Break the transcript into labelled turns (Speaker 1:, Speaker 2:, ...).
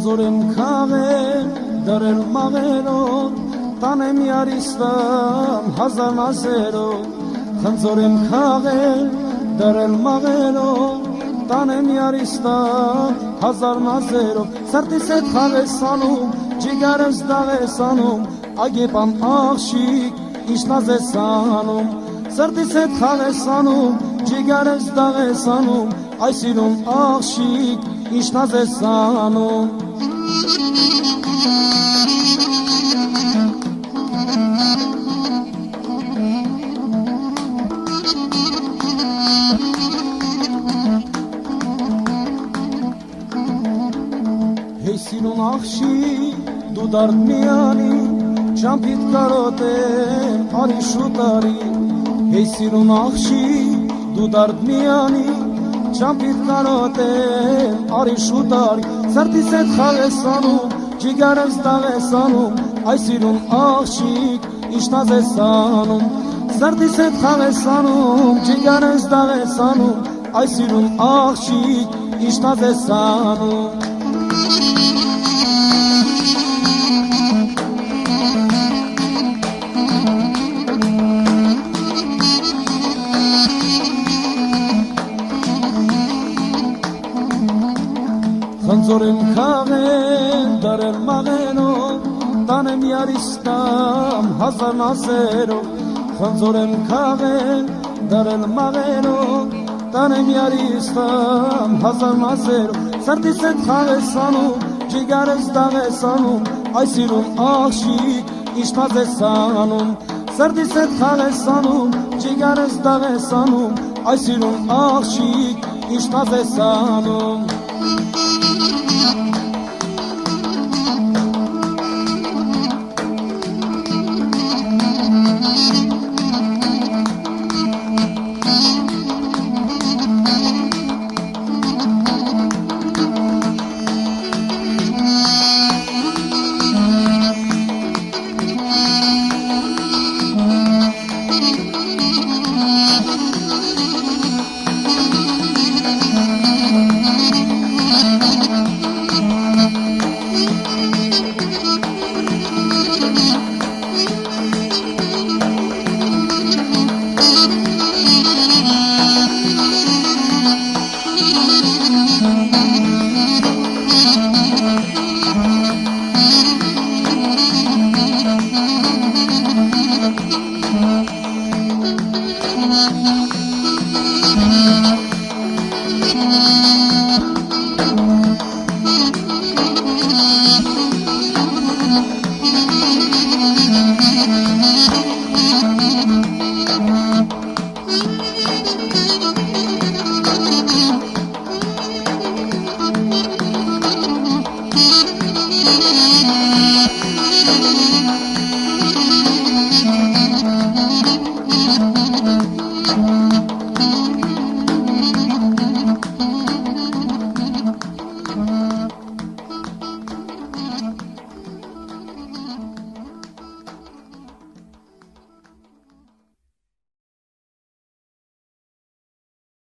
Speaker 1: Խնձորեմ քաղել, դրել մաղերով, տանեմ յարիստամ հազար նազերով, խնձորեմ քաղել, դրել մաղերով, տանեմ յարիստամ հազար նազերով, սրտիս հետ խաղես անում, ջիգարս դաղես անում, ագեպան աղշիկ, ինչ նազ ես անում, սրտիս հետ խաղես անում, ջիգարս դաղես անում, այս իրում աղշիկ, ինչ նազ ես անում, Հեսիրուն աղշի, դու դարդ միանի, ճամպիտ կարոտեմ, արի շուտարի, Հեսիրուն աղշի, դու դարդ միանի, ճամպիտ կարոտեմ, արի շուտարի, սրտիս հետ խաղես անում, ջիգարս դաղես անում, այս իրուն աղշիկ, ինչ նազ ես անում, սրտիս հետ խաղես անում, ջիգարս դաղես անում, այս իրուն աղշիկ, ինչ նազ ես անում, Խնձորեմ քաղել, դրել մաղերով, տանեմ յարիստամ հազար նազերով, խնձորեմ քաղել, դրել մաղերով, տանեմ յարիստամ հազար նազերով, սրտիս հետ խաղես անում, ջիգարս դաղես անում, այս իրում աղշիկ, ինչ նազ ես անում, սրտիս հետ խաղես անում, ջիգարս դաղես անում, այս իրում աղշիկ, ինչ նազ ես անում,